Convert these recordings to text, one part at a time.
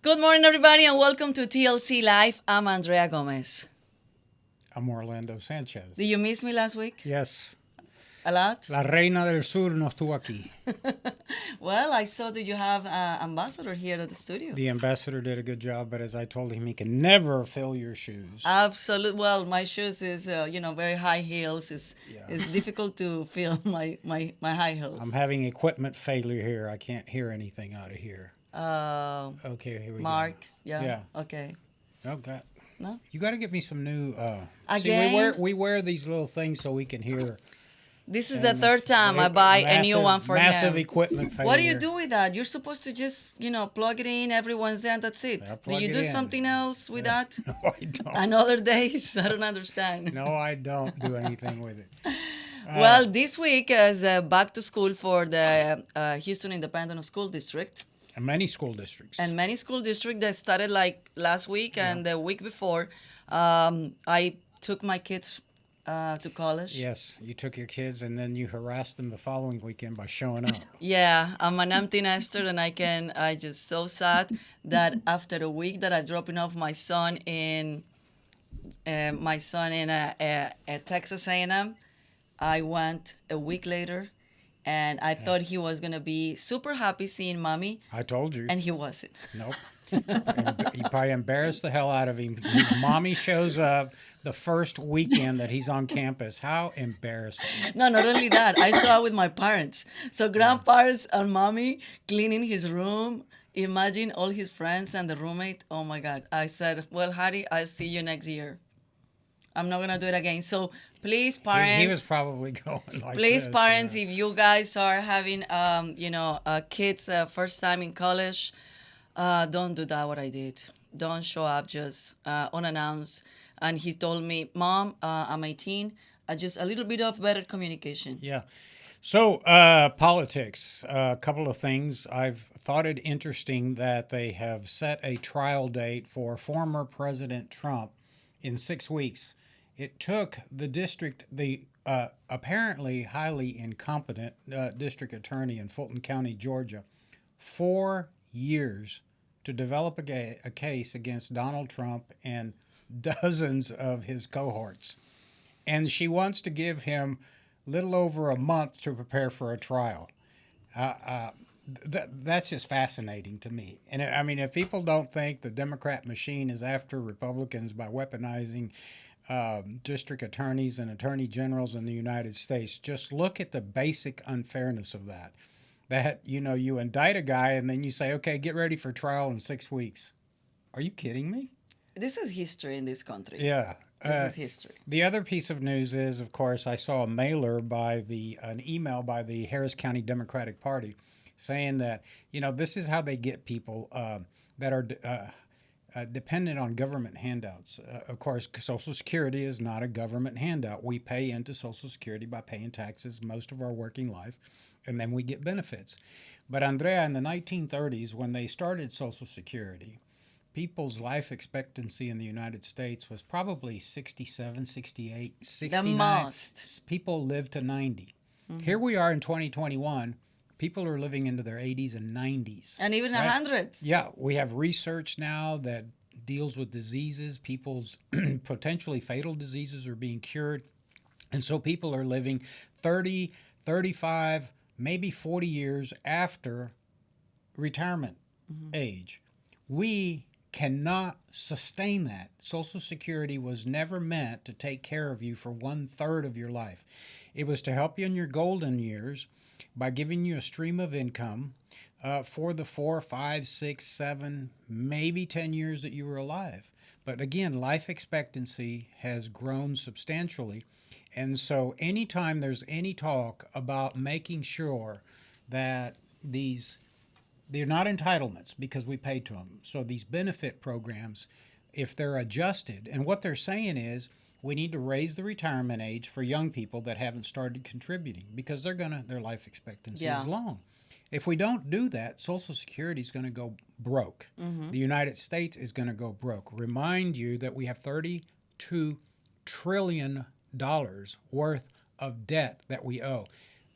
Good morning, everybody, and welcome to TLC Live. I'm Andrea Gomez. I'm Orlando Sanchez. Did you miss me last week? Yes. A lot? La Reina del Sur no estuvo aquí. Well, I saw that you have an ambassador here at the studio. The ambassador did a good job, but as I told him, he can never fill your shoes. Absolutely. Well, my shoes is, very high heels. It's difficult to feel my high heels. I'm having equipment failure here. I can't hear anything out of here. Okay, here we Mark, go. yeah. Okay. Okay. No? You got to get me some new. Again? See, we wear these little things so we can hear. This is the third time I buy a new one for massive him. equipment failure. What do you do with that? You're supposed to just, plug it in every Wednesday and that's it. Do you do something else with that? No, I don't. On other days? I don't understand. No, I don't do anything with it. Well, this week is back to school for the Houston Independent School District. And many school districts. And many school districts that started like last week and the week before. I took my kids to college. Yes, you took your kids and then you harassed them the following weekend by showing up. Yeah, I'm an empty nester, and I just so sad that after a week that I'm dropping off my son in Texas A&M, I went a week later, and I thought he was gonna be super happy seeing mommy. I told you. And he wasn't. Nope. He probably embarrassed the hell out of him. His mommy shows up the first weekend that he's on campus. How embarrassing. No, not only that, I saw it with my parents. So grandparents and mommy cleaning his room. Imagine all his friends and the roommate. Oh my God. I said, well, Harry, I'll see you next year. I'm not going to do it again. So please, parents. He was probably going like please, this, parents, yeah. if you guys are having, kids first time in college, don't do that what I did. Don't show up just unannounced. And he told me, Mom, I'm 18. Just a little bit of better communication. Yeah. So, politics, a couple of things. I've thought it interesting that they have set a trial date for former President Trump in 6 weeks. It took the apparently highly incompetent district attorney in Fulton County, Georgia, 4 years to develop a case against Donald Trump and dozens of his cohorts. And she wants to give him little over a month to prepare for a trial. That's just fascinating to me. And I mean, if people don't think the Democrat machine is after Republicans by weaponizing district attorneys and attorney generals in the United States, just look at the basic unfairness of that. That, you indict a guy and then you say, okay, get ready for trial in 6 weeks. Are you kidding me? This is history in this country. Yeah. This is history. The other piece of news is, of course, I saw a mailer an email by the Harris County Democratic Party saying that, this is how they get people that are dependent on government handouts. Of course, Social Security is not a government handout. We pay into Social Security by paying taxes most of our working life, and then we get benefits. But Andrea, in the 1930s, when they started Social Security, people's life expectancy in the United States was probably 67, 68, 69. The most. People lived to 90. Mm-hmm. Here we are in 2021. People are living into their 80s and 90s. And even right? 100s. Yeah, we have research now that deals with diseases. People's potentially fatal diseases are being cured. And so people are living 30, 35, maybe 40 years after retirement age. We cannot sustain that. Social Security was never meant to take care of you for 1/3 of your life. It was to help you in your golden years by giving you a stream of income for the 4, 5, 6, 7, maybe 10 years that you were alive. But again, life expectancy has grown substantially. And so anytime there's any talk about making sure that they're not entitlements because we pay to them. So these benefit programs, if they're adjusted, and what they're saying is we need to raise the retirement age for young people that haven't started contributing because their life expectancy is long. If we don't do that, Social Security is going to go broke. Mm-hmm. The United States is going to go broke. Remind you that we have $32 trillion worth of debt that we owe.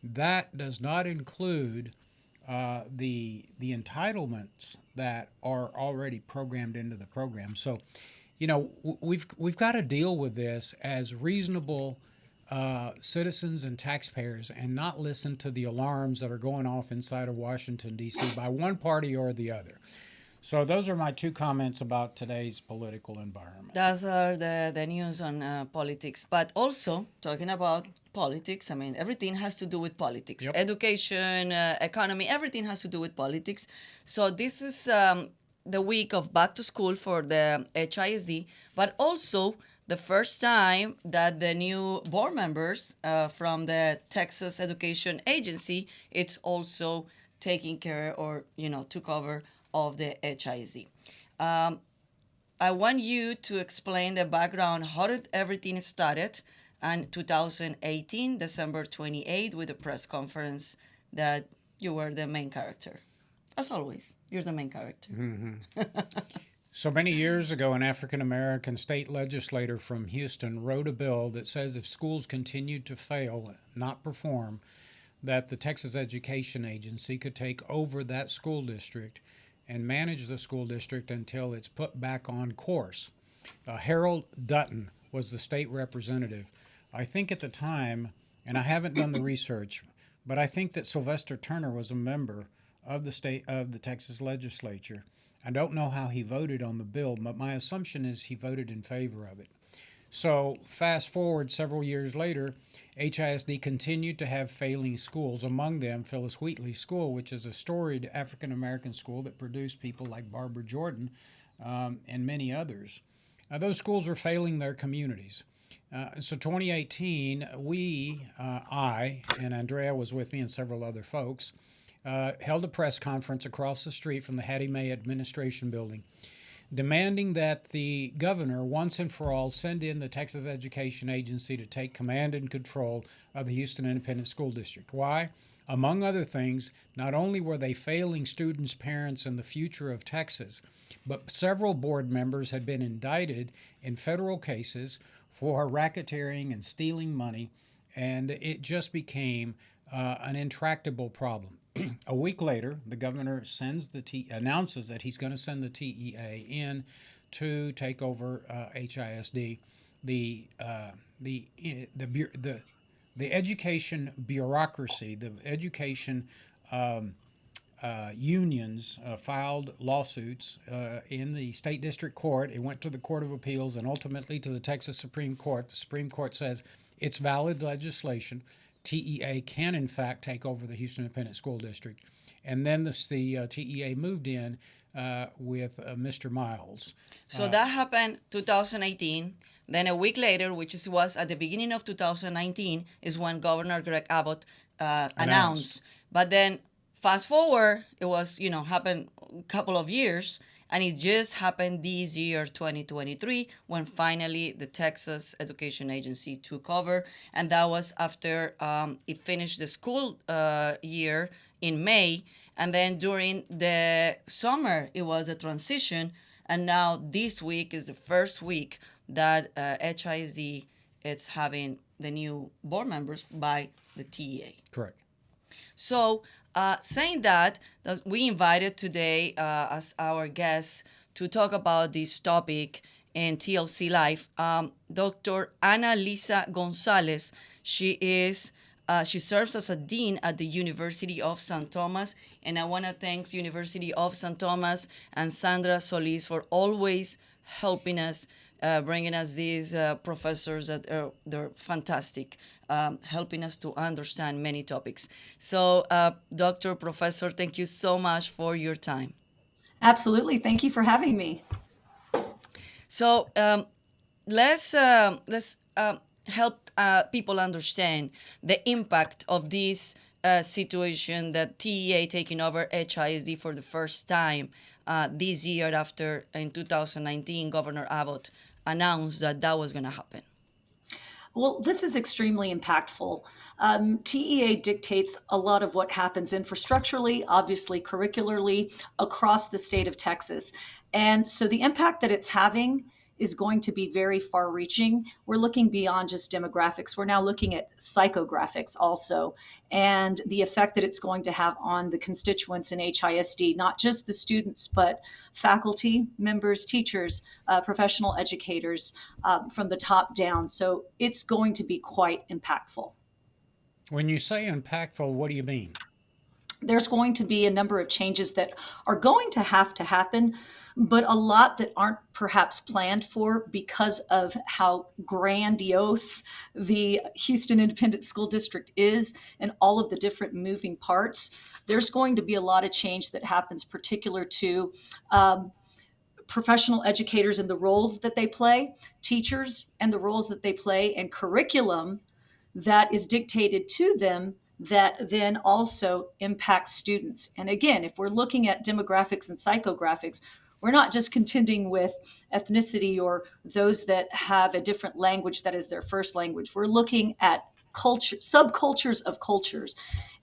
That does not include the entitlements that are already programmed into the program. So, we've got to deal with this as reasonable citizens and taxpayers, and not listen to the alarms that are going off inside of Washington D.C. by one party or the other. So those are my two comments about today's political environment. Those are the news on politics. But also, talking about politics, I mean, everything has to do with politics. Yep. Education, economy, everything has to do with politics. So this is the week of back to school for the HISD, but also the first time that the new board members from the Texas Education Agency, it's also taking care, or, took over of the HISD. I want you to explain the background. How did everything started in 2018, December 28th, with the press conference that you were the main character? As always, you're the main character. So many years ago, an African American state legislator from Houston wrote a bill that says if schools continued to fail, not perform, that the Texas Education Agency could take over that school district and manage the school district until it's put back on course. Harold Dutton was the state representative. I think at the time, and I haven't done the research, but I think that Sylvester Turner was a member of the Texas legislature. I don't know how he voted on the bill, but my assumption is he voted in favor of it. So fast forward several years later, HISD continued to have failing schools, among them Phyllis Wheatley School, which is a storied African American school that produced people like Barbara Jordan and many others. Those schools were failing their communities. So 2018, I, and Andrea was with me and several other folks, held a press conference across the street from the Hattie Mae Administration Building, demanding that the governor once and for all send in the Texas Education Agency to take command and control of the Houston Independent School District. Why? Among other things, not only were they failing students, parents, and the future of Texas, but several board members had been indicted in federal cases for racketeering and stealing money, and it just became an intractable problem. A week later, the governor announces that he's going to send the TEA in to take over HISD. The education bureaucracy, the education unions filed lawsuits in the state district court. It went to the Court of Appeals and ultimately to the Texas Supreme Court. The Supreme Court says it's valid legislation. TEA can, in fact, take over the Houston Independent School District. And then the TEA moved in with Mr. Miles. So that happened 2018. Then a week later, which was at the beginning of 2019, is when Governor Greg Abbott announced. But then fast forward, it was, happened a couple of years. And it just happened this year, 2023, when finally the Texas Education Agency took over. And that was after it finished the school year in May. And then during the summer, it was a transition. And now this week is the first week that HISD is having the new board members by the TEA. Correct. So, saying that, we invited today as our guest to talk about this topic in TLC Live, Dr. Ana-Lisa Gonzalez. She serves as a dean at the University of St. Thomas, and I want to thank University of St. Thomas and Sandra Solis for always helping us, bringing us these professors that they're fantastic, helping us to understand many topics. So, Dr. Professor, thank you so much for your time. Absolutely. Thank you for having me. So, let's help people understand the impact of this situation that TEA taking over HISD for the first time this year after in 2019 Governor Abbott announced that was going to happen. Well, this is extremely impactful. TEA dictates a lot of what happens infrastructurally, obviously curricularly, across the state of Texas. And so the impact that it's having is going to be very far reaching. We're looking beyond just demographics. We're now looking at psychographics also, and the effect that it's going to have on the constituents in HISD, not just the students, but faculty, members, teachers, professional educators, from the top down. So it's going to be quite impactful. When you say impactful, what do you mean? There's going to be a number of changes that are going to have to happen, but a lot that aren't perhaps planned for because of how grandiose the Houston Independent School District is and all of the different moving parts. There's going to be a lot of change that happens particular to professional educators and the roles that they play, teachers and the roles that they play, and curriculum that is dictated to them that then also impacts students. And again, if we're looking at demographics and psychographics, we're not just contending with ethnicity or those that have a different language that is their first language. We're looking at culture, subcultures of cultures.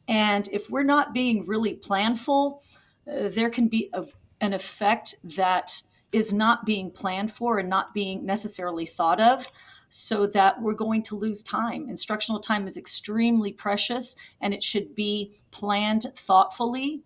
And if we're not being really planful, there can be an effect that is not being planned for and not being necessarily thought of, so that we're going to lose time. Instructional time is extremely precious, and it should be planned thoughtfully,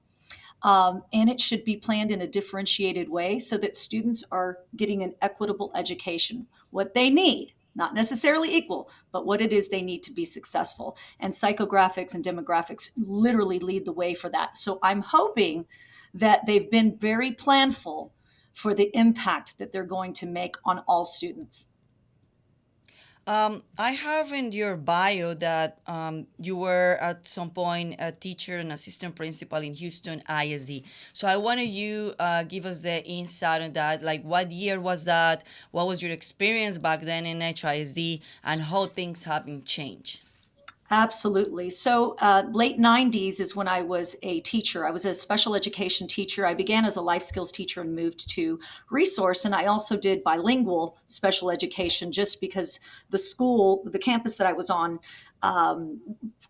and it should be planned in a differentiated way so that students are getting an equitable education, what they need, not necessarily equal, but what it is they need to be successful. And psychographics and demographics literally lead the way for that. So I'm hoping that they've been very planful for the impact that they're going to make on all students. I have in your bio that you were at some point a teacher and assistant principal in Houston ISD. So I wanted you give us the insight on that. Like, what year was that? What was your experience back then in HISD, and how things have been changed? Absolutely. So, late 90s is when I was a teacher. I was a special education teacher. I began as a life skills teacher and moved to resource. And I also did bilingual special education just because the school, the campus that I was on, um,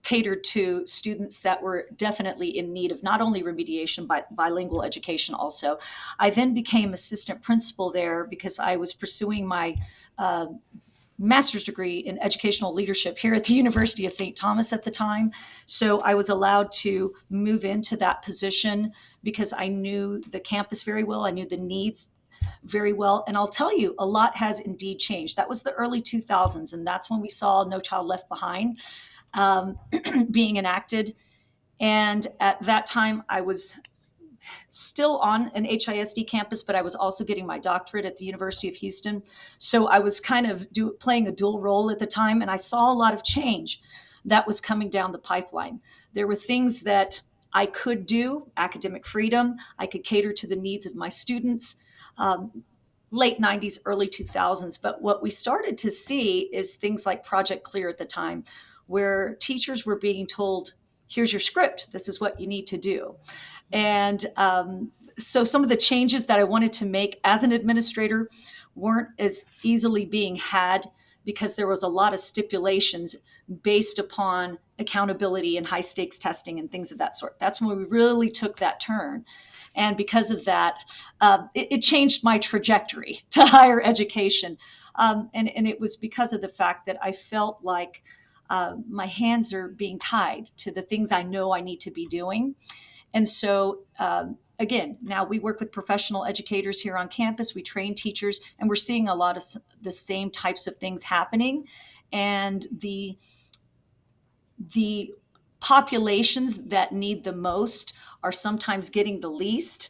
catered to students that were definitely in need of not only remediation, but bilingual education also. I then became assistant principal there because I was pursuing my uh, master's degree in educational leadership here at the University of St. Thomas at the time. So I was allowed to move into that position because I knew the campus very well. I knew the needs very well. And I'll tell you, a lot has indeed changed. That was the early 2000s, and that's when we saw No Child Left Behind um, being enacted. And at that time, I was still on an HISD campus, but I was also getting my doctorate at the University of Houston. So I was kind of playing a dual role at the time, and I saw a lot of change that was coming down the pipeline. There were things that I could do, academic freedom, I could cater to the needs of my students. Late 90s, early 2000s. But what we started to see is things like Project Clear at the time, where teachers were being told, here's your script, this is what you need to do. And so some of the changes that I wanted to make as an administrator weren't as easily being had because there was a lot of stipulations based upon accountability and high stakes testing and things of that sort. That's when we really took that turn. And because of that, it changed my trajectory to higher education. And it was because of the fact that I felt like my hands are being tied to the things I know I need to be doing. And so, again, now we work with professional educators here on campus. We train teachers, and we're seeing a lot of the same types of things happening. And the populations that need the most are sometimes getting the least.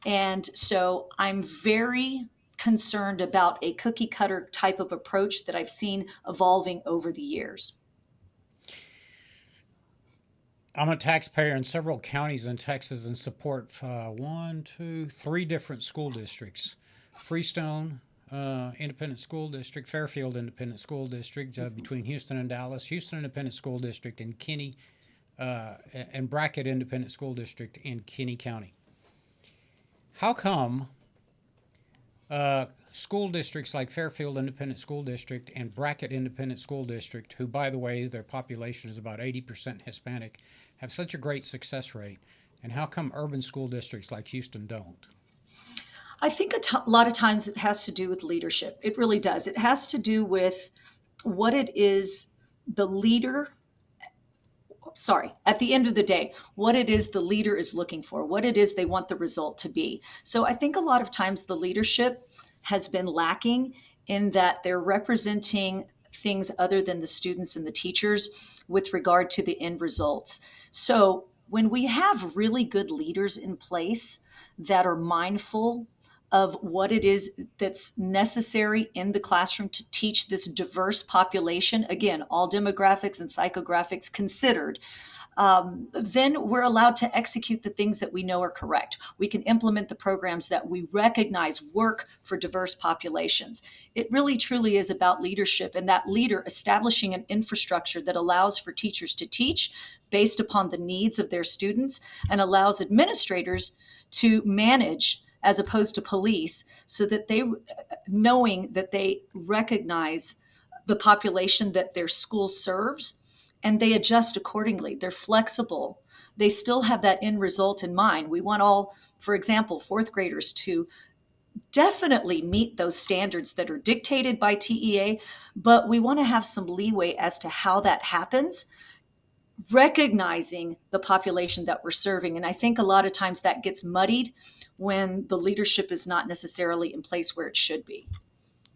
And so I'm very concerned about a cookie cutter type of approach that I've seen evolving over the years. I'm a taxpayer in several counties in Texas and support one, two, three different school districts: Freestone Independent School District, Fairfield Independent School District between Houston and Dallas, Houston Independent School District, and Kinney and Brackett Independent School District in Kinney County. How come school districts like Fairfield Independent School District and Brackett Independent School District, who, by the way, their population is about 80% Hispanic, have such a great success rate? And how come urban school districts like Houston don't? I think a lot of times it has to do with leadership. It really does. It has to do with what it is the leader, sorry, at the end of the day, what it is the leader is looking for, what it is they want the result to be. So I think a lot of times the leadership has been lacking in that they're representing things other than the students and the teachers with regard to the end results. So when we have really good leaders in place that are mindful of what it is that's necessary in the classroom to teach this diverse population, again, all demographics and psychographics considered, then we're allowed to execute the things that we know are correct. We can implement the programs that we recognize work for diverse populations. It really truly is about leadership and that leader establishing an infrastructure that allows for teachers to teach based upon the needs of their students and allows administrators to manage as opposed to police so that they knowing that they recognize the population that their school serves and they adjust accordingly. They're flexible. They still have that end result in mind. We want all, for example, fourth graders to definitely meet those standards that are dictated by TEA, but we want to have some leeway as to how that happens, recognizing the population that we're serving. And I think a lot of times that gets muddied when the leadership is not necessarily in place where it should be.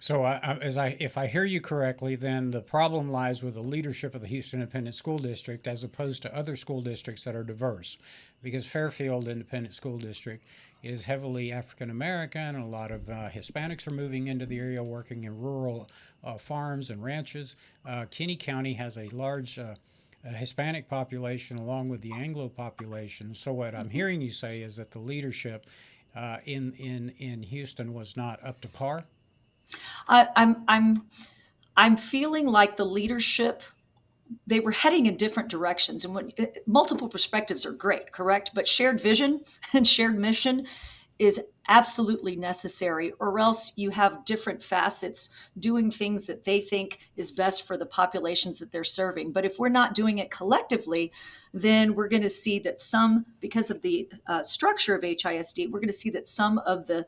So, if I hear you correctly, then the problem lies with the leadership of the Houston Independent School District as opposed to other school districts that are diverse, because Fairfield Independent School District is heavily African American, and a lot of Hispanics are moving into the area, working in rural farms and ranches. Kinney County has a large Hispanic population along with the Anglo population. So, what I'm hearing you say is that the leadership in Houston was not up to par. I, I'm feeling like the leadership, they were heading in different directions, and when multiple perspectives are great, correct, but shared vision and shared mission is absolutely necessary, or else you have different facets doing things that they think is best for the populations that they're serving. But if we're not doing it collectively, then we're going to see that some, because of the structure of HISD, we're going to see that some of the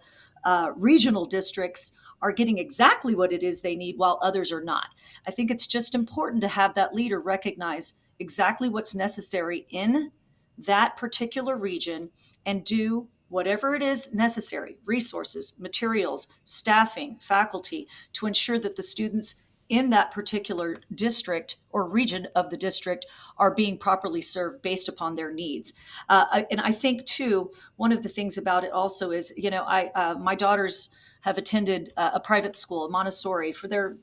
regional districts are getting exactly what it is they need while others are not. I think it's just important to have that leader recognize exactly what's necessary in that particular region and do whatever it is necessary, resources, materials, staffing, faculty, to ensure that the students in that particular district or region of the district are being properly served based upon their needs. And I think too, one of the things about it also is, my daughters have attended a private school, Montessori, for their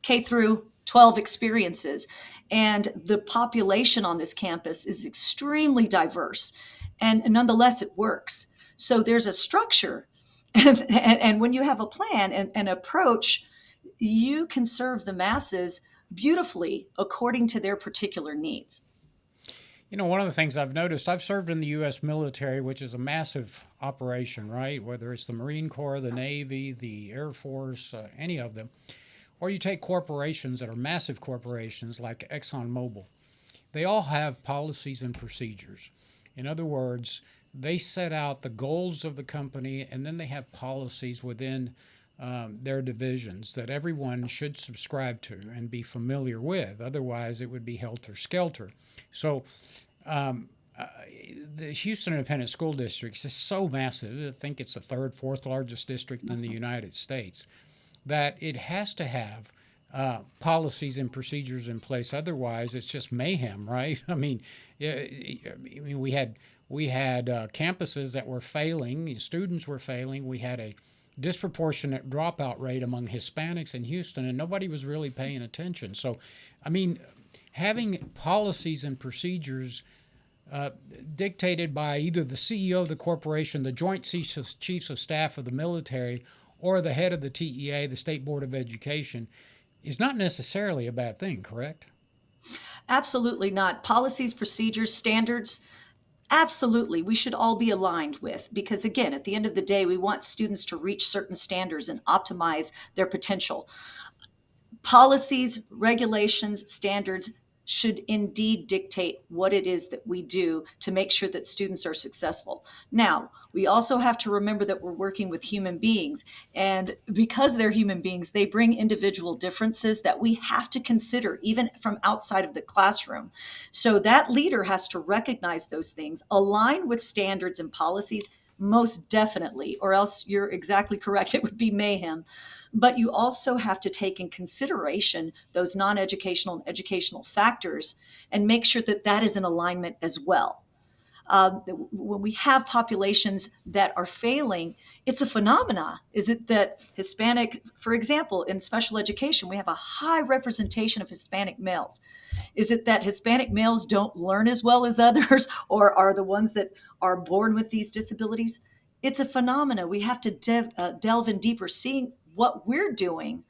K through 12 experiences. And the population on this campus is extremely diverse. And nonetheless, it works. So there's a structure. And when you have a plan and an approach, you can serve the masses beautifully according to their particular needs. You know, one of the things I've noticed, I've served in the U.S. military, which is a massive operation, right? Whether it's the Marine Corps, the Navy, the Air Force, any of them. Or you take corporations that are massive corporations like ExxonMobil. They all have policies and procedures. In other words, they set out the goals of the company and then they have policies within their divisions that everyone should subscribe to and be familiar with. Otherwise, it would be helter skelter. So, um, uh, the Houston Independent School District is so massive. I think it's the third, fourth largest district in the United States, that it has to have policies and procedures in place. Otherwise, it's just mayhem, right? I mean, we had campuses that were failing, students were failing. We had a disproportionate dropout rate among Hispanics in Houston, and nobody was really paying attention. So, I mean, having policies and procedures uh, dictated by either the CEO of the corporation, the Joint Chiefs of Staff of the military, or the head of the TEA, the State Board of Education, is not necessarily a bad thing, correct? Absolutely not. Policies, procedures, standards, absolutely. We should all be aligned with, because again, at the end of the day, we want students to reach certain standards and optimize their potential. Policies, regulations, standards should indeed dictate what it is that we do to make sure that students are successful. Now, We also have to remember that we're working with human beings. And because they're human beings, they bring individual differences that we have to consider, even from outside of the classroom. So that leader has to recognize those things, align with standards and policies, most definitely, or else you're exactly correct. It would be mayhem. But you also have to take in consideration those non educational and educational factors and make sure that that is in alignment as well. When we have populations that are failing, it's a phenomena. Is it that Hispanic, for example, in special education, we have a high representation of Hispanic males? Is it that Hispanic males don't learn as well as others, or are the ones that are born with these disabilities? It's a phenomena. We have to delve in deeper, seeing what we're doing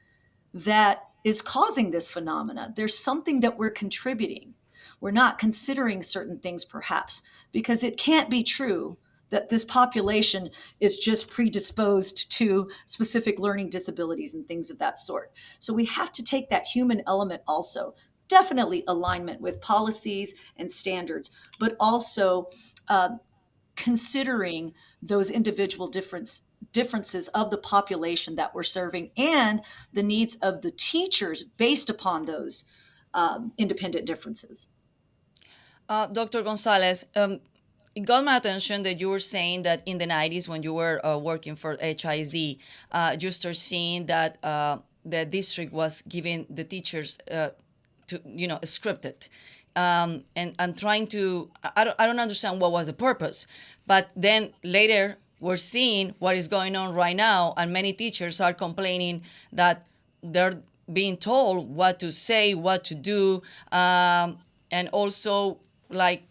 that is causing this phenomena. There's something that we're contributing. We're not considering certain things, perhaps, because it can't be true that this population is just predisposed to specific learning disabilities and things of that sort. So we have to take that human element also. Definitely alignment with policies and standards, but also uh, considering those individual differences of the population that we're serving and the needs of the teachers based upon those independent differences. Dr. Gonzalez, it got my attention that you were saying that in the 90s, when you were working for HISD, you start seeing that the district was giving the teachers to, scripted. And trying to, I don't understand what was the purpose. But then later, we're seeing what is going on right now, and many teachers are complaining that they're being told what to say, what to do, and also, like,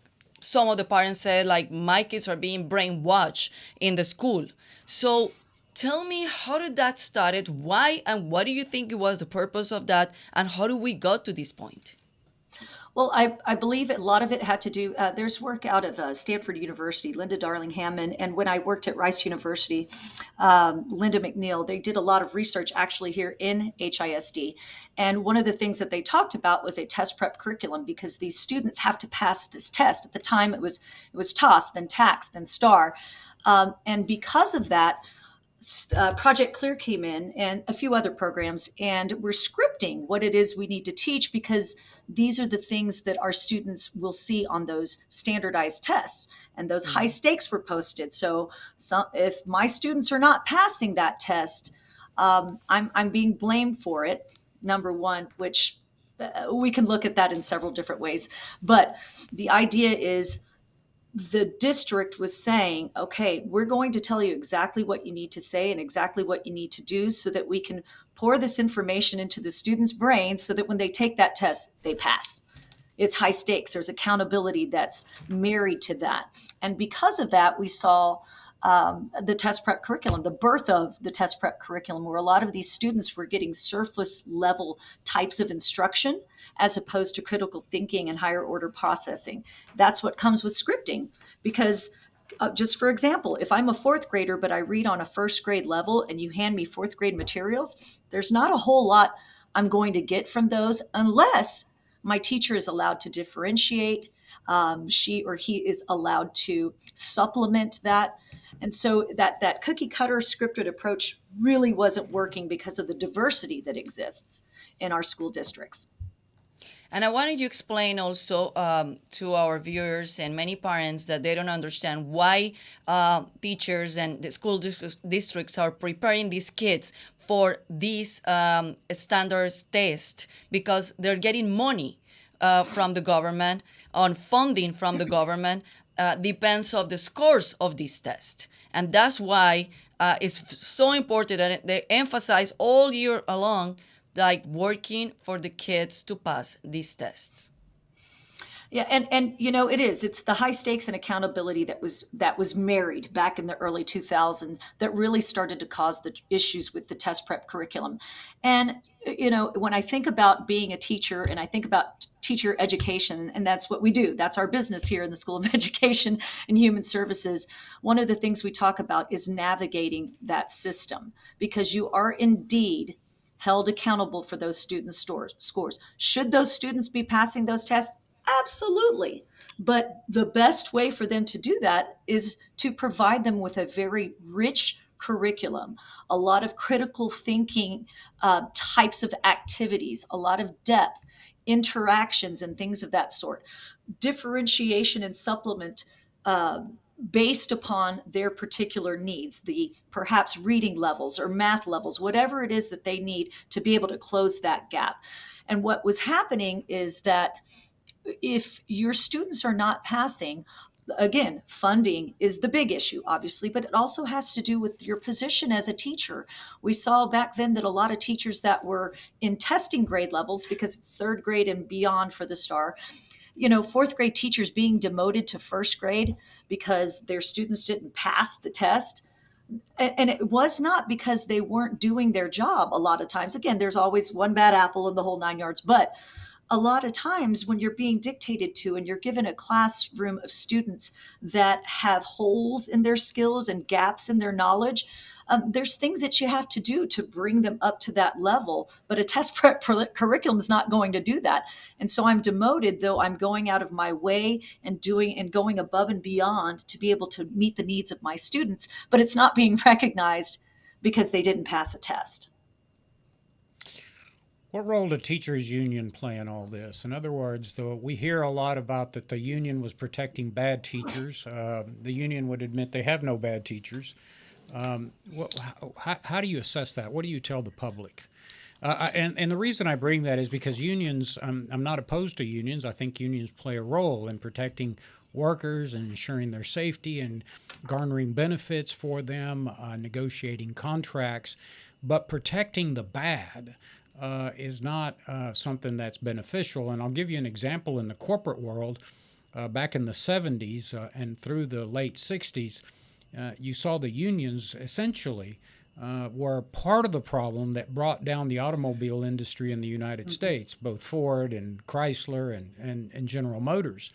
some of the parents said, like, my kids are being brainwashed in the school. So tell me, how did that started? Why, and what do you think it was the purpose of that, and how do we got to this point? Well, I believe a lot of it had to do, there's work out of Stanford University, Linda Darling Hammond, and when I worked at Rice University, Linda McNeil, they did a lot of research actually here in HISD. And one of the things that they talked about was a test prep curriculum, because these students have to pass this test. At the time, it was TOS, then TAX, then STAR. And because of that, Project Clear came in and a few other programs, and we're scripting what it is we need to teach, because these are the things that our students will see on those standardized tests, and those high stakes were posted. So if my students are not passing that test, I'm being blamed for it, number one, which we can look at that in several different ways. But the idea is, the district was saying, okay, we're going to tell you exactly what you need to say and exactly what you need to do, so that we can pour this information into the student's brain so that when they take that test, they pass. It's high stakes. There's accountability that's married to that. And because of that, we saw the test prep curriculum, the birth of the test prep curriculum, where a lot of these students were getting surface level types of instruction as opposed to critical thinking and higher order processing. That's what comes with scripting, because just for example, if I'm a fourth grader, but I read on a first grade level and you hand me fourth grade materials, there's not a whole lot I'm going to get from those unless my teacher is allowed to differentiate. She or he is allowed to supplement that. And so that cookie cutter scripted approach really wasn't working because of the diversity that exists in our school districts. And I wanted you to explain also to our viewers and many parents that they don't understand why teachers and the school districts are preparing these kids for these standards test, because they're getting money from the government, on funding from the government, depends of the scores of this test. And that's why it's so important that they emphasize all year along, like, working for the kids to pass these tests. Yeah, and it is. It's the high stakes and accountability that was married back in the early 2000s that really started to cause the issues with the test prep curriculum. And when I think about being a teacher and I think about teacher education, and that's what we do. That's our business here in the School of Education and Human Services. One of the things we talk about is navigating that system, because you are indeed held accountable for those student scores. Should those students be passing those tests? Absolutely. But the best way for them to do that is to provide them with a very rich curriculum, a lot of critical thinking types of activities, a lot of depth, interactions, and things of that sort. Differentiation and supplement uh, based upon their particular needs, the perhaps reading levels or math levels, whatever it is that they need to be able to close that gap. And what was happening is that if your students are not passing, again, funding is the big issue, obviously, but it also has to do with your position as a teacher. We saw back then that a lot of teachers that were in testing grade levels, because it's third grade and beyond for the STAR, fourth grade teachers being demoted to first grade because their students didn't pass the test. And it was not because they weren't doing their job a lot of times. Again, there's always one bad apple in the whole 9 yards, but a lot of times when you're being dictated to and you're given a classroom of students that have holes in their skills and gaps in their knowledge, there's things that you have to do to bring them up to that level. But a test prep curriculum is not going to do that. And so I'm demoted, though I'm going out of my way and doing and going above and beyond to be able to meet the needs of my students. But it's not being recognized because they didn't pass a test. What role did teachers' union play in all this? In other words, though we hear a lot about that the union was protecting bad teachers. The union would admit they have no bad teachers. How do you assess that? What do you tell the public? And the reason I bring that is because unions, I'm not opposed to unions. I think unions play a role in protecting workers and ensuring their safety and garnering benefits for them, negotiating contracts. But protecting the bad is not something that's beneficial. And I'll give you an example in the corporate world. Back in the 70s and through the late 60s, you saw the unions essentially were part of the problem that brought down the automobile industry in the United States, both Ford and Chrysler and General Motors,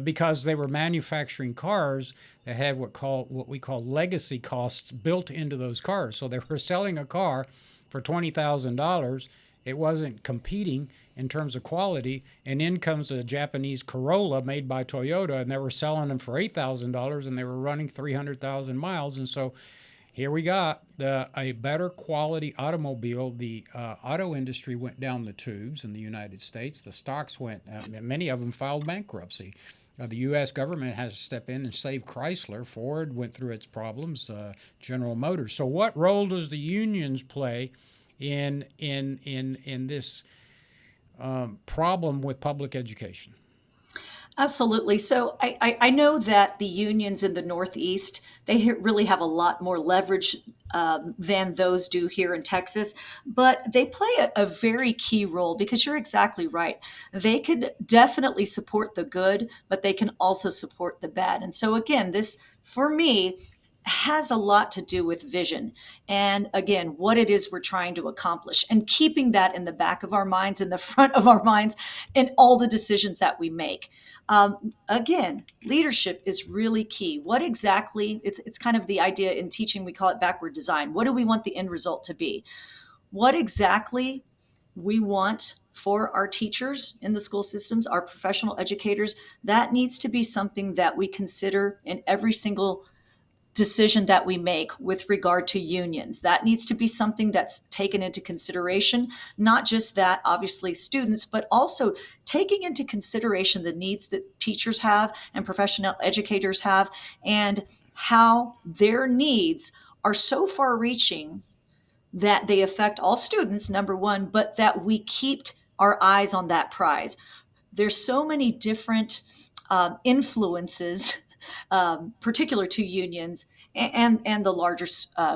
because they were manufacturing cars that had what we call legacy costs built into those cars. So they were selling a car for $20,000. It wasn't competing in terms of quality, and in comes a Japanese Corolla made by Toyota, and they were selling them for $8,000, and they were running 300,000 miles. And so here we got a better quality automobile. The auto industry went down the tubes in the United States. The stocks went, many of them filed bankruptcy. The U.S. government has to step in and save Chrysler. Ford went through its problems, General Motors. So what role does the unions play in this problem with public education? Absolutely. So I know that the unions in the Northeast, really have a lot more leverage than those do here in Texas, but they play a very key role because you're exactly right. They could definitely support the good, but they can also support the bad. And so again, this for me has a lot to do with vision and again what it is we're trying to accomplish and keeping that in the back of our minds, in the front of our minds, in all the decisions that we make. Again, leadership is really key. What exactly, it's kind of the idea in teaching, we call it backward design. What do we want the end result to be? What exactly we want for our teachers in the school systems, our professional educators, that needs to be something that we consider in every single decision that we make with regard to unions. That needs to be something that's taken into consideration, not just that, obviously, students, but also taking into consideration the needs that teachers have and professional educators have, and how their needs are so far reaching that they affect all students, number one, but that we keep our eyes on that prize. There's so many different influences particular to unions and the larger,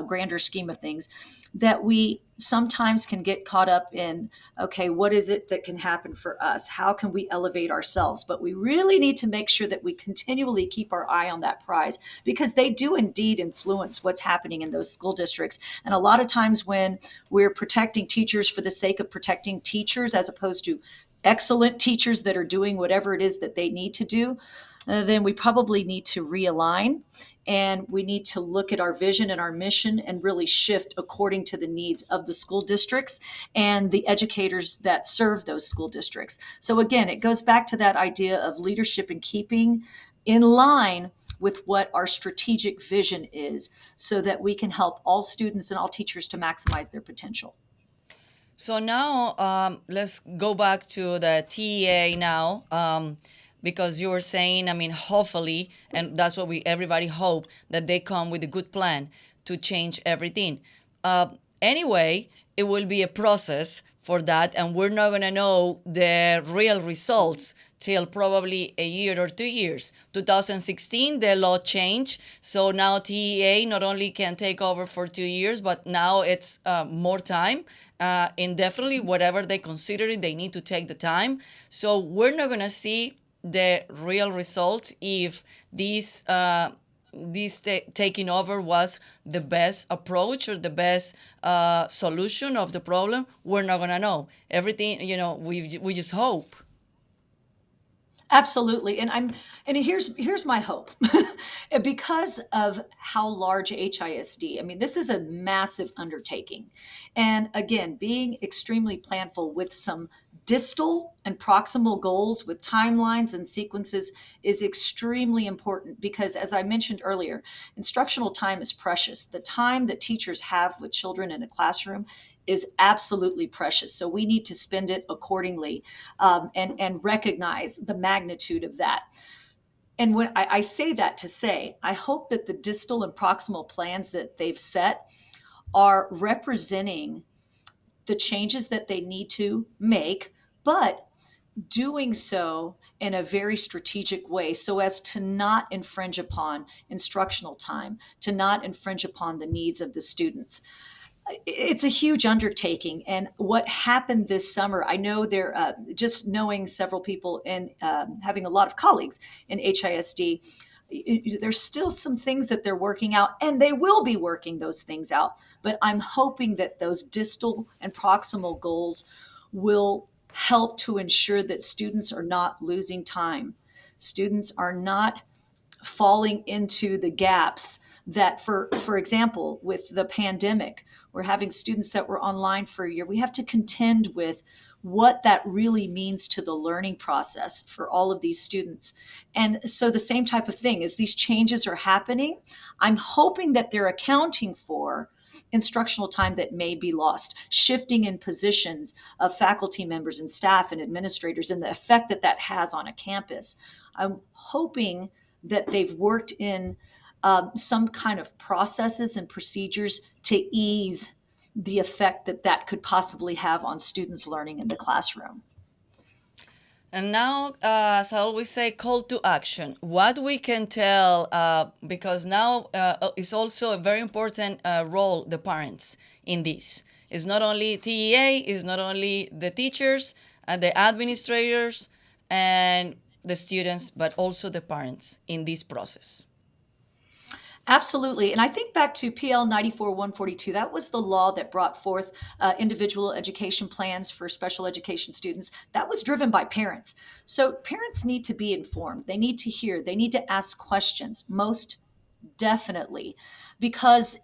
grander scheme of things, that we sometimes can get caught up in, okay, what is it that can happen for us? How can we elevate ourselves? But we really need to make sure that we continually keep our eye on that prize because they do indeed influence what's happening in those school districts. And a lot of times when we're protecting teachers for the sake of protecting teachers as opposed to excellent teachers that are doing whatever it is that they need to do, then we probably need to realign, and we need to look at our vision and our mission and really shift according to the needs of the school districts and the educators that serve those school districts. So again, it goes back to that idea of leadership and keeping in line with what our strategic vision is, so that we can help all students and all teachers to maximize their potential. So now let's go back to the TEA now, because you were saying, I mean, hopefully, and that's what we everybody hope that they come with a good plan to change everything. Uh, anyway, it will be a process for that, and we're not gonna know the real results till probably a year or 2 years. 2016, the law changed, so now TEA not only can take over for 2 years, but now it's more time, indefinitely, whatever they consider it, they need to take the time. So we're not gonna see the real results if this taking over was the best approach or the best solution of the problem. We're not gonna know everything. We just hope. Absolutely. And here's my hope. Because of how large HISD, I mean, this is a massive undertaking. And again, being extremely planful with some distal and proximal goals with timelines and sequences is extremely important, because as I mentioned earlier, instructional time is precious. The time that teachers have with children in a classroom is absolutely precious. So we need to spend it accordingly, and recognize the magnitude of that. And when I say that to say, I hope that the distal and proximal plans that they've set are representing the changes that they need to make, but doing so in a very strategic way so as to not infringe upon instructional time, to not infringe upon the needs of the students. It's a huge undertaking. And what happened this summer, I know there, just knowing several people and having a lot of colleagues in HISD, there's still some things that they're working out, and they will be working those things out. But I'm hoping that those distal and proximal goals will help to ensure that students are not losing time. Students are not falling into the gaps that, for example, with the pandemic, we're having students that were online for a year. We have to contend with what that really means to the learning process for all of these students. And so the same type of thing, as these changes are happening, I'm hoping that they're accounting for instructional time that may be lost, shifting in positions of faculty members and staff and administrators, and the effect that that has on a campus. I'm hoping that they've worked in some kind of processes and procedures to ease the effect that that could possibly have on students' learning in the classroom. And now, as I always say, call to action. What we can tell, because now is also a very important role, the parents in this. It's not only TEA, it's not only the teachers and the administrators and the students, but also the parents in this process. Absolutely. And I think back to PL 94-142, that was the law that brought forth individual education plans for special education students. That was driven by parents. So parents need to be informed. They need to hear, they need to ask questions, most definitely, because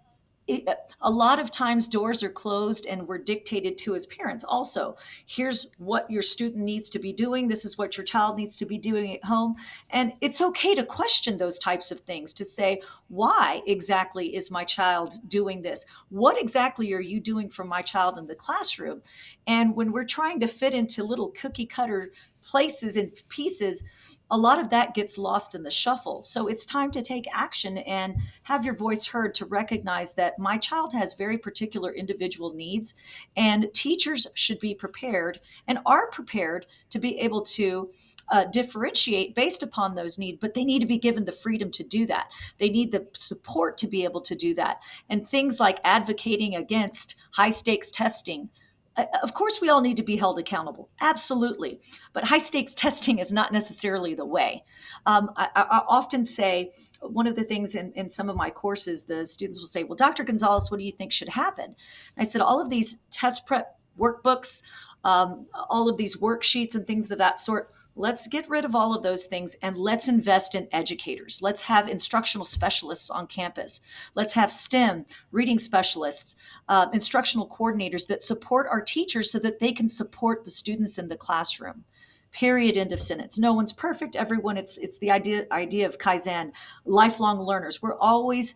it, a lot of times doors are closed and we're dictated to as parents. Also, here's what your student needs to be doing. This is what your child needs to be doing at home. And it's okay to question those types of things, to say, why exactly is my child doing this? What exactly are you doing for my child in the classroom? And when we're trying to fit into little cookie cutter places and pieces, a lot of that gets lost in the shuffle. So it's time to take action and have your voice heard, to recognize that my child has very particular individual needs, and teachers should be prepared and are prepared to be able to differentiate based upon those needs, but they need to be given the freedom to do that. They need the support to be able to do that. And things like advocating against high stakes testing, of course, we all need to be held accountable. Absolutely. But high stakes testing is not necessarily the way. I often say, one of the things in some of my courses, the students will say, well, Dr. Gonzalez, what do you think should happen? I said, all of these test prep workbooks, all of these worksheets and things of that sort. Let's get rid of all of those things and let's invest in educators. Let's have instructional specialists on campus. Let's have STEM, reading specialists, instructional coordinators that support our teachers so that they can support the students in the classroom. Period. End of sentence. No one's perfect. Everyone. It's the idea of Kaizen. Lifelong learners. We're always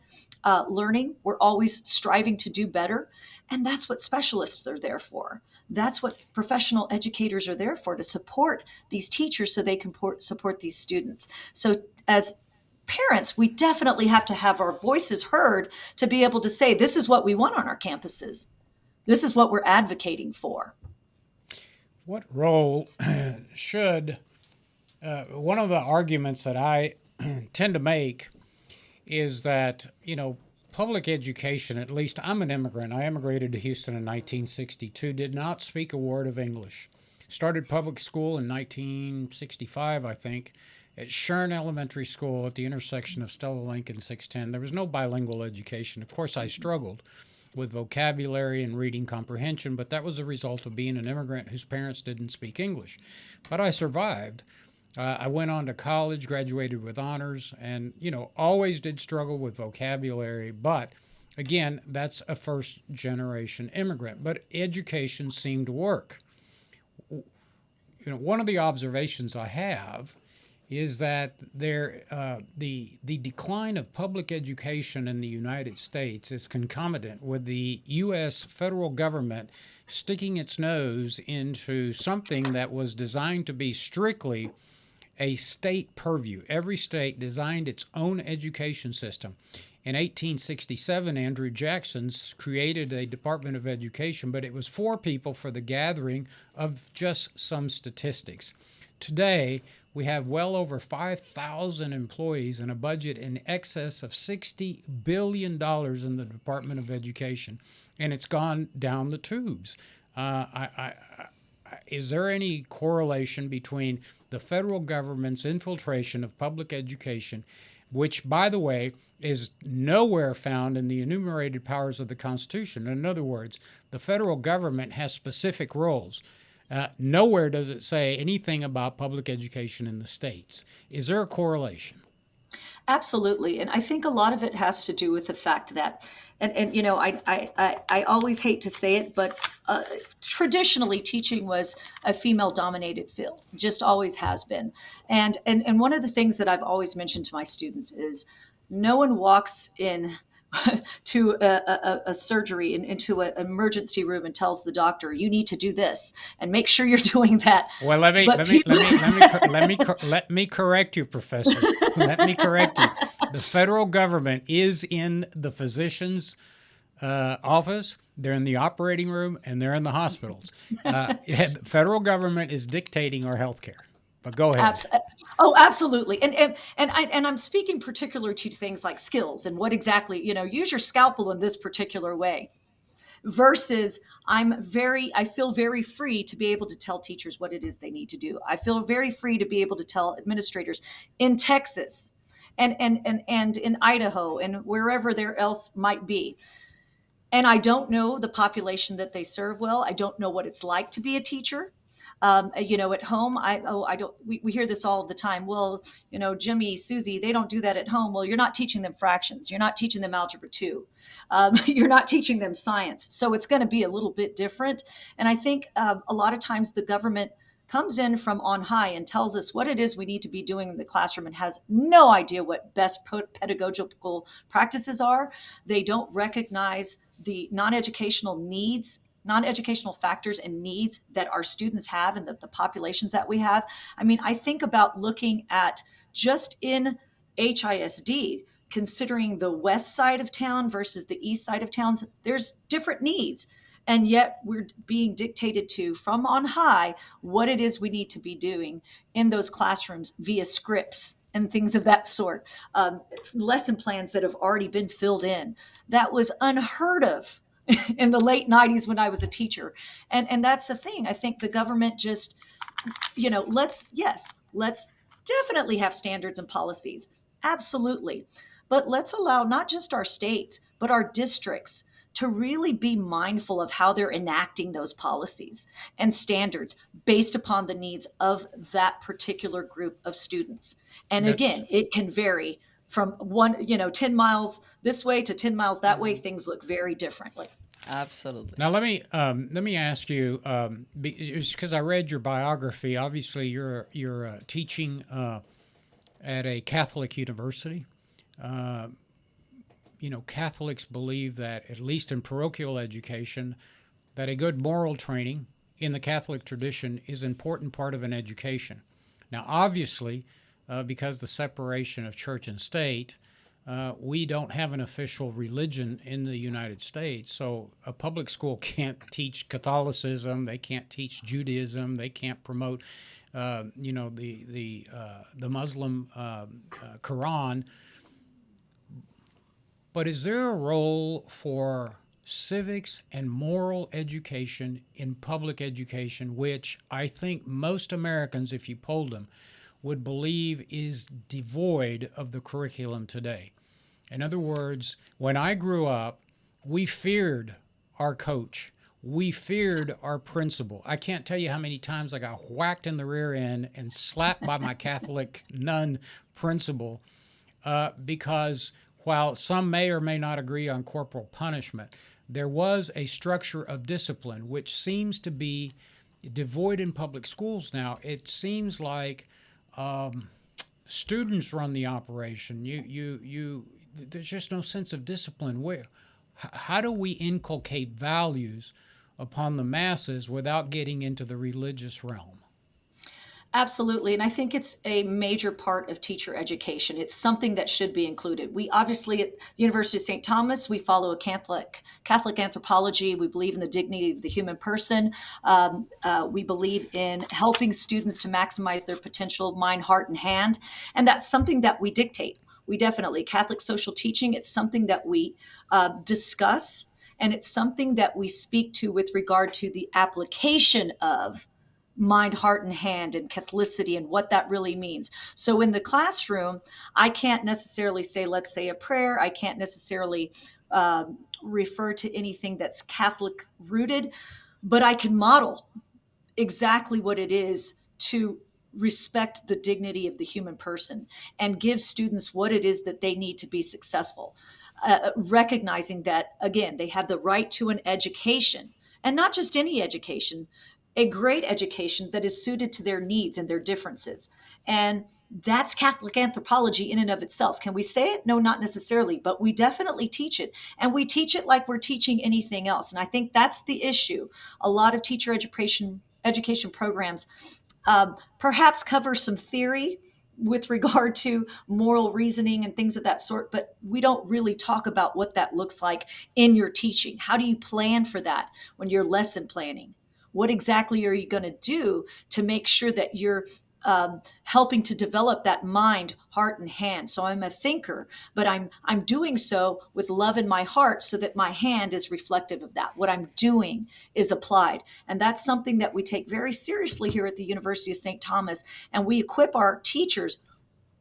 learning. We're always striving to do better, and that's what specialists are there for. That's what professional educators are there for, to support these teachers so they can support these students. So as parents, we definitely have to have our voices heard to be able to say, this is what we want on our campuses. This is what we're advocating for. What role should, one of the arguments that I tend to make is that, public education, at least I'm an immigrant. I immigrated to Houston in 1962, did not speak a word of English. Started public school in 1965, I think, at Shern Elementary School at the intersection of Stella Lincoln 610. There was no bilingual education. Of course, I struggled with vocabulary and reading comprehension, but that was a result of being an immigrant whose parents didn't speak English. But I survived. I went on to college, graduated with honors, and, always did struggle with vocabulary. But again, that's a first generation immigrant. But education seemed to work. One of the observations I have is that the decline of public education in the United States is concomitant with the U.S. federal government sticking its nose into something that was designed to be strictly a state purview. Every state designed its own education system. In 1867, Andrew Jackson created a Department of Education, but it was for people for the gathering of just some statistics. Today, we have well over 5,000 employees and a budget in excess of $60 billion in the Department of Education, and it's gone down the tubes. Is there any correlation between the federal government's infiltration of public education, which, by the way, is nowhere found in the enumerated powers of the Constitution? In other words, the federal government has specific roles. Nowhere does it say anything about public education in the states. Is there a correlation? Absolutely. And I think a lot of it has to do with the fact that, I always hate to say it, but traditionally teaching was a female dominated field, just always has been. And one of the things that I've always mentioned to my students is no one walks in to a surgery into an emergency room and tells the doctor, you need to do this and make sure you're doing that. Well, let me correct you, Professor. Let me correct you. The federal government is in the physician's office. They're in the operating room and they're in the hospitals. The federal government is dictating our health care. But go ahead. Absolutely. And I'm speaking particular to things like skills and what exactly, use your scalpel in this particular way versus I feel very free to be able to tell teachers what it is they need to do. I feel very free to be able to tell administrators in Texas and in Idaho and wherever there else might be. And I don't know the population that they serve well. I don't know what it's like to be a teacher. At home, we hear this all the time. Well, Jimmy, Susie, they don't do that at home. Well, you're not teaching them fractions. You're not teaching them algebra 2. You're not teaching them science. So it's going to be a little bit different. And I think a lot of times the government comes in from on high and tells us what it is we need to be doing in the classroom and has no idea what best pedagogical practices are. They don't recognize the non-educational factors and needs that our students have and the populations that we have. I mean, I think about looking at just in HISD, considering the west side of town versus the east side of towns, there's different needs. And yet we're being dictated to from on high what it is we need to be doing in those classrooms via scripts and things of that sort, lesson plans that have already been filled in. That was unheard of in the late 90s when I was a teacher. And that's the thing. I think the government just, let's definitely have standards and policies. Absolutely. But let's allow not just our state, but our districts to really be mindful of how they're enacting those policies and standards based upon the needs of that particular group of students. And That's again, it can vary from 10 miles this way to 10 miles that way. Things look very differently. Absolutely. now. Let me ask you, because I read your biography. Obviously, you're teaching at a Catholic university. Catholics believe that, at least in parochial education, that a good moral training in the Catholic tradition is an important part of an education. Now, obviously, because the separation of church and state, we don't have an official religion in the United States. So a public school can't teach Catholicism. They can't teach Judaism. They can't promote, the Muslim Quran. But is there a role for civics and moral education in public education, which I think most Americans, if you polled them, would believe is devoid of the curriculum today? In other words, when I grew up, we feared our coach. We feared our principal. I can't tell you how many times I got whacked in the rear end and slapped by my Catholic nun principal because while some may or may not agree on corporal punishment, there was a structure of discipline which seems to be devoid in public schools now. It seems like students run the operation. There's just no sense of discipline. How do we inculcate values upon the masses without getting into the religious realm? Absolutely. And I think it's a major part of teacher education. It's something that should be included. We obviously at the University of St. Thomas, we follow a Catholic anthropology. We believe in the dignity of the human person. We believe in helping students to maximize their potential mind, heart, and hand. And that's something that we dictate. We definitely, Catholic social teaching, it's something that we discuss, and it's something that we speak to with regard to the application of mind, heart, and hand and Catholicity and what that really means. So in the classroom, I can't necessarily say, let's say a prayer. I can't necessarily refer to anything that's Catholic rooted, but I can model exactly what it is to respect the dignity of the human person and give students what it is that they need to be successful. Recognizing that, again, they have the right to an education, and not just any education, a great education that is suited to their needs and their differences. And that's Catholic anthropology in and of itself. Can we say it? No, not necessarily, but we definitely teach it. And we teach it like we're teaching anything else. And I think that's the issue. A lot of teacher education programs perhaps cover some theory with regard to moral reasoning and things of that sort, but we don't really talk about what that looks like in your teaching. How do you plan for that when you're lesson planning? What exactly are you going to do to make sure that you're helping to develop that mind, heart, and hand? So I'm a thinker, but I'm doing so with love in my heart, so that my hand is reflective of that. What I'm doing is applied, and that's something that we take very seriously here at the University of St. Thomas, and we equip our teachers,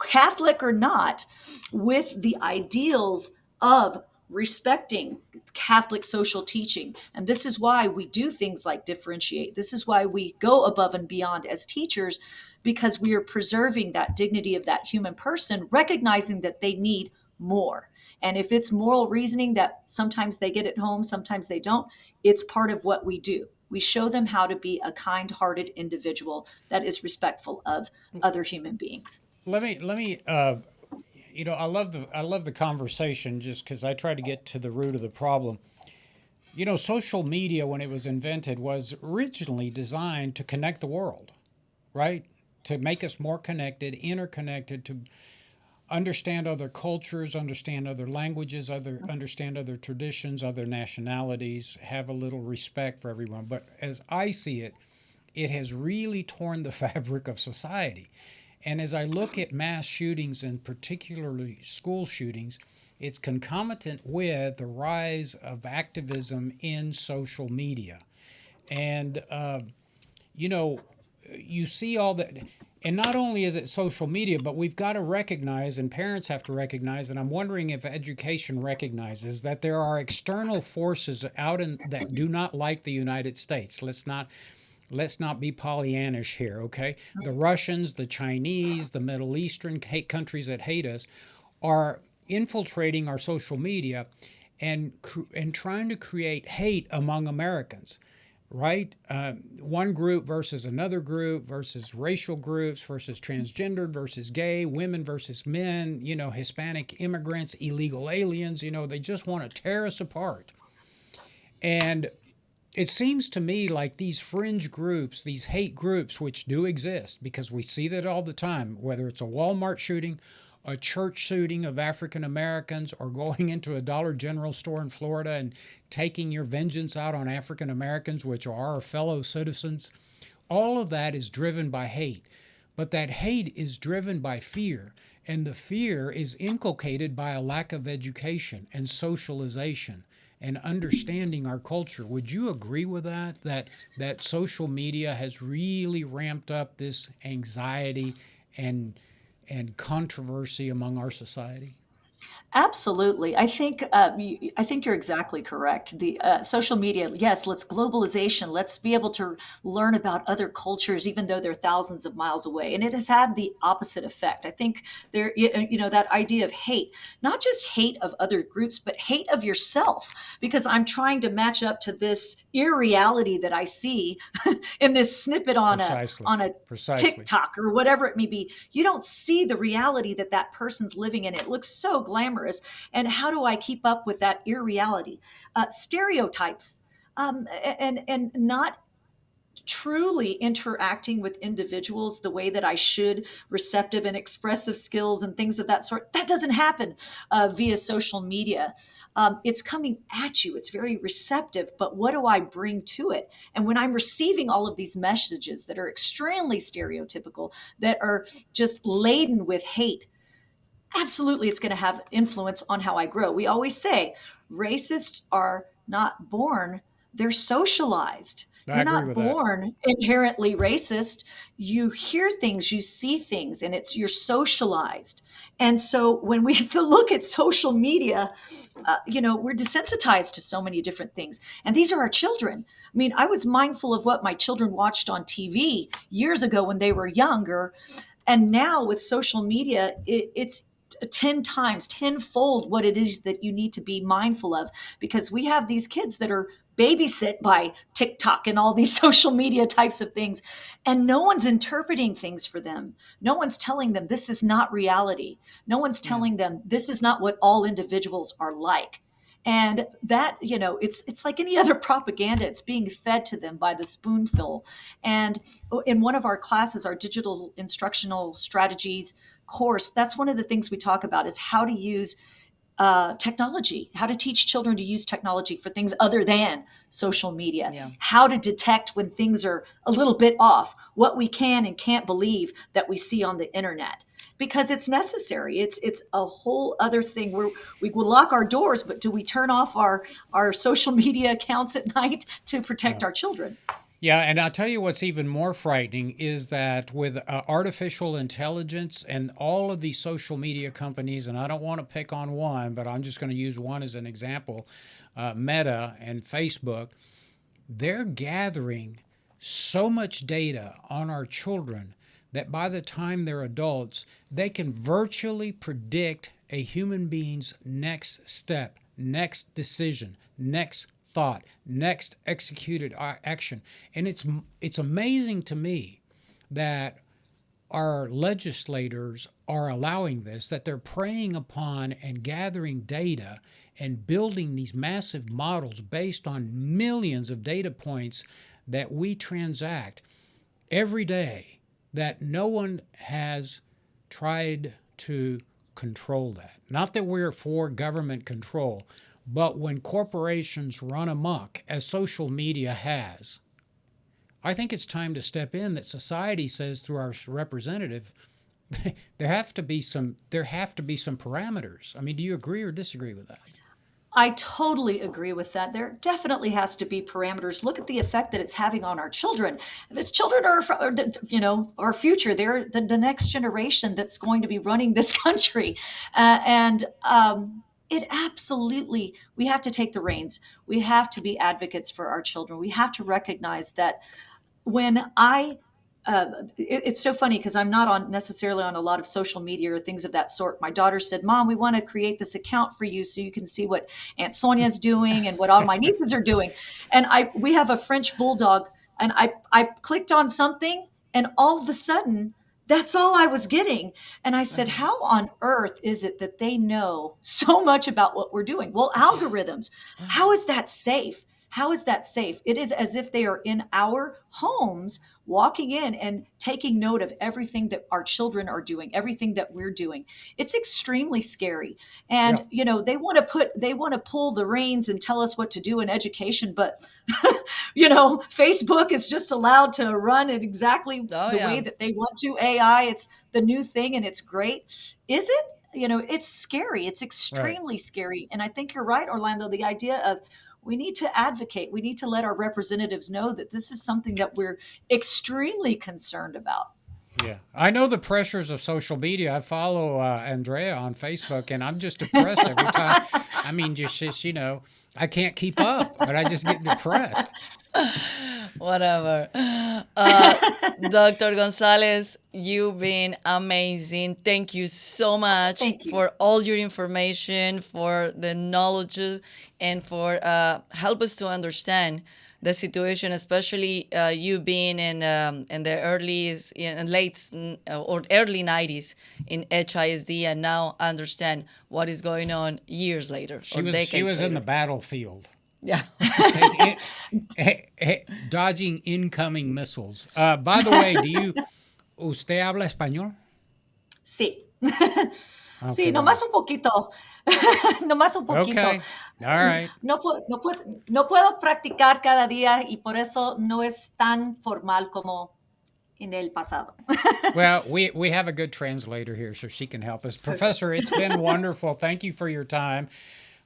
Catholic or not, with the ideals of respecting Catholic social teaching. And this is why we do things like differentiate. This is why we go above and beyond as teachers, because we are preserving that dignity of that human person, recognizing that they need more. And if it's moral reasoning that sometimes they get at home, sometimes they don't, it's part of what we do. We show them how to be a kind-hearted individual that is respectful of other human beings. Let me I love the conversation, just because I try to get to the root of the problem. Social media, when it was invented, was originally designed to connect the world, right? To make us more connected, interconnected, to understand other cultures, understand other languages, understand other traditions, other nationalities, have a little respect for everyone. But as I see it, it has really torn the fabric of society. And as I look at mass shootings, and particularly school shootings, it's concomitant with the rise of activism in social media. And, you see all that. And not only is it social media, but we've got to recognize, and parents have to recognize, and I'm wondering if education recognizes that there are external forces out in that do not like the United States. Let's not be Pollyannish here, okay? The Russians, the Chinese, the Middle Eastern countries that hate us are infiltrating our social media and trying to create hate among Americans, right? One group versus another group versus racial groups versus transgendered versus gay, women versus men, Hispanic immigrants, illegal aliens, they just want to tear us apart. And it seems to me like these fringe groups, these hate groups, which do exist because we see that all the time, whether it's a Walmart shooting, a church shooting of African Americans, or going into a Dollar General store in Florida and taking your vengeance out on African Americans, which are our fellow citizens. All of that is driven by hate. But that hate is driven by fear, and the fear is inculcated by a lack of education and socialization and understanding our culture. Would you agree with that? That social media has really ramped up this anxiety and controversy among our society? Absolutely. I think you're exactly correct. The social media, yes, let's globalization. Let's be able to learn about other cultures, even though they're thousands of miles away. And it has had the opposite effect. I think that idea of hate, not just hate of other groups, but hate of yourself, because I'm trying to match up to this irreality that I see in this snippet Precisely. on a Precisely. TikTok or whatever it may be. You don't see the reality that that person's living in. It looks so glamorous. And how do I keep up with that irreality? Stereotypes, and not truly interacting with individuals the way that I should, receptive and expressive skills and things of that sort. That doesn't happen via social media. It's coming at you. It's very receptive, but what do I bring to it? And when I'm receiving all of these messages that are extremely stereotypical, that are just laden with hate, absolutely it's going to have influence on how I grow. We always say racists are not born, they're socialized. I You're agree not with that. born inherently racist. You hear things, you see things, and you're socialized. And so when we look at social media, we're desensitized to so many different things. And these are our children. I mean, I was mindful of what my children watched on TV years ago when they were younger. And now with social media, it's 10 times, tenfold what it is that you need to be mindful of, because we have these kids that are babysit by TikTok and all these social media types of things. And no one's interpreting things for them. No one's telling them this is not reality. No one's Yeah. telling them this is not what all individuals are like. And that, it's like any other propaganda. It's being fed to them by the spoonful. And in one of our classes, our digital instructional strategies course, that's one of the things we talk about is how to use technology, how to teach children to use technology for things other than social media, Yeah. how to detect when things are a little bit off, what we can and can't believe that we see on the internet. Because it's necessary. It's a whole other thing where we will lock our doors, but do we turn off our social media accounts at night to protect Yeah. our children? Yeah, and I'll tell you what's even more frightening is that with artificial intelligence and all of these social media companies, and I don't want to pick on one, but I'm just going to use one as an example, Meta and Facebook, they're gathering so much data on our children that by the time they're adults, they can virtually predict a human being's next step, next decision, next thought, next executed action. And it's amazing to me that our legislators are allowing this, that they're preying upon and gathering data and building these massive models based on millions of data points that we transact every day, that no one has tried to control that. Not that we're for government control, but when corporations run amok, as social media has, I think it's time to step in, that society says through our representative, there have to be some parameters. I mean, do you agree or disagree with that? I totally agree with that. There definitely has to be parameters. Look at the effect that it's having on our children. These children are our future. They're the next generation that's going to be running this country, and it absolutely. We have to take the reins. We have to be advocates for our children. We have to recognize that when it's so funny because I'm not on necessarily on a lot of social media or things of that sort. My daughter said, "Mom, we want to create this account for you so you can see what Aunt Sonia's doing and what all my nieces are doing." And we have a French bulldog, and I clicked on something, and all of a sudden, that's all I was getting. And I said, Mhm. "How on earth is it that they know so much about what we're doing?" Well, algorithms. How is that safe? How is that safe? It is as if they are in our homes, walking in and taking note of everything that our children are doing, everything that we're doing. It's extremely scary. Yeah, And they want to pull the reins and tell us what to do in education, but Facebook is just allowed to run it exactly Oh the way yeah. that they want to. AI, it's the new thing and it's great. Is it? It's scary. It's right. extremely scary. And I think you're right, Orlando. The idea of we need to advocate. We need to let our representatives know that this is something that we're extremely concerned about. Yeah, I know the pressures of social media. I follow Andrea on Facebook, and I'm just depressed every time. I mean, just I can't keep up, but I just get depressed. Whatever. Uh, Dr. Gonzalez, you've been amazing. Thank you so much Thank you. for all your information, for the knowledge, and for help us to understand the situation, especially you being in the early in late or early 90s in HISD, and now understand what is going on years later or She decades was in the later. battlefield, Yeah. take dodging incoming missiles. By the way, do you usted habla español? Sí. Okay, Sí, bueno. nomás un poquito. Nomás un poquito. Okay, all right. No puedo practicar cada día y por eso no es tan formal como en el pasado. Well, we have a good translator here, so she can help us. Okay. Professor, it's been wonderful. Thank you for your time.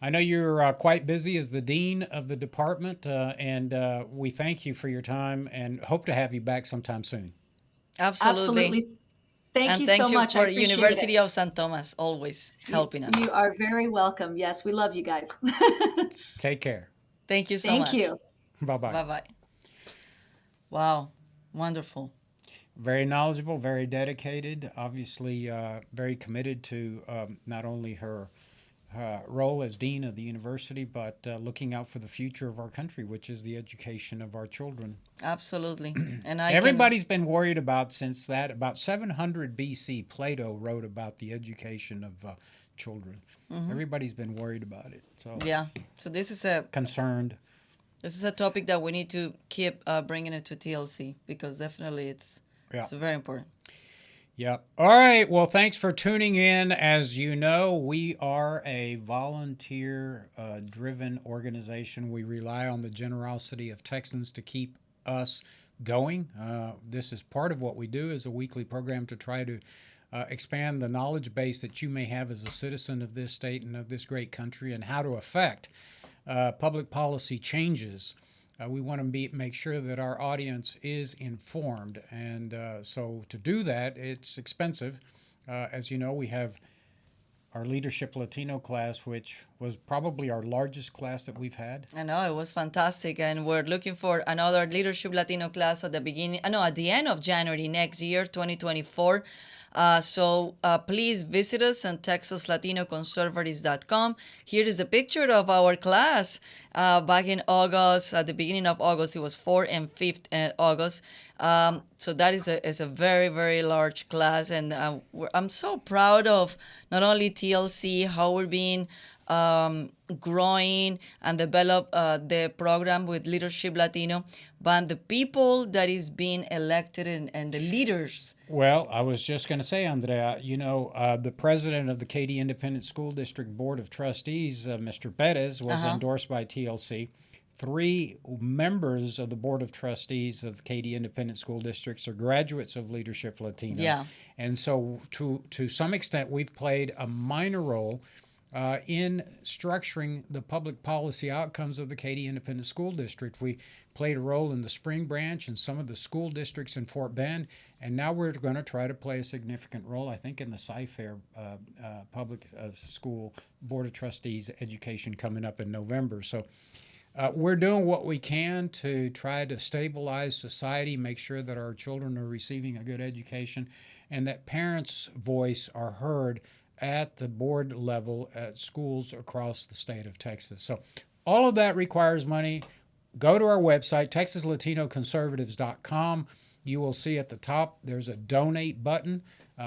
I know you're quite busy as the dean of the department, and we thank you for your time and hope to have you back sometime soon. Absolutely. Absolutely. Thank And you so thank you much. I for appreciate University it. of St. Thomas always helping us. You are very welcome. Yes, we love you guys. Take care. Thank you so Thank much. you. Bye bye. Bye bye. Wow. Wonderful. Very knowledgeable, very dedicated, obviously very committed to not only her role as dean of the university, but looking out for the future of our country, which is the education of our children. Absolutely. And I can, Everybody's been worried about since that about 700 BC. Plato wrote about the education of children. Everybody's been worried about it, so yeah. So concerned. this is a topic that we need to keep bringing it to TLC because definitely Yeah. it's very important. Yep. All right. Well, thanks for tuning in. As you know, we are a volunteer driven organization. We rely on the generosity of Texans to keep us going. This is part of what we do as a weekly program to try to expand the knowledge base that you may have as a citizen of this state and of this great country and how to affect public policy changes. We want to make sure that our audience is informed. And so to do that, it's expensive. As you know, we have our Leadership Latino class, which was probably our largest class that we've had. I know it was fantastic, and we're looking for another Leadership Latino class at the beginning. No, at the end of January next year, 2024. So please visit us on TexasLatinoConservatives.com. Here is a picture of our class back in August. At the beginning of August, it was 4th and 5th August. So that is a very, very large class, and I'm so proud of not only TLC, how we're being growing and develop the program with Leadership Latino, but the people that is being elected and the leaders. Well, I was just going to say, Andrea, the president of the Katy Independent School District Board of Trustees, Mr. Perez, was endorsed by TLC. 3 members of the Board of Trustees of Katy Independent School Districts are graduates of Leadership Latino. Yeah. And so to some extent, we've played a minor role in structuring the public policy outcomes of the Katy Independent School District. We played a role in the Spring Branch and some of the school districts in Fort Bend, and now we're going to try to play a significant role, I think, in the Cy-Fair Public School Board of Trustees education coming up in November. So we're doing what we can to try to stabilize society, make sure that our children are receiving a good education, and that parents' voice are heard at the board level at schools across the state of Texas. So all of that requires money. Go to our website, TexasLatinoConservatives.com. You will see at the top there's a donate button.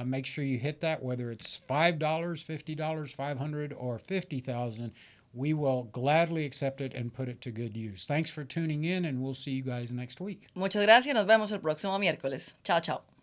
Make sure you hit that, whether it's $5, $50, $500, or $50,000. We will gladly accept it and put it to good use. Thanks for tuning in, and we'll see you guys next week. Muchas gracias. Nos vemos el próximo miércoles. Chao, chao.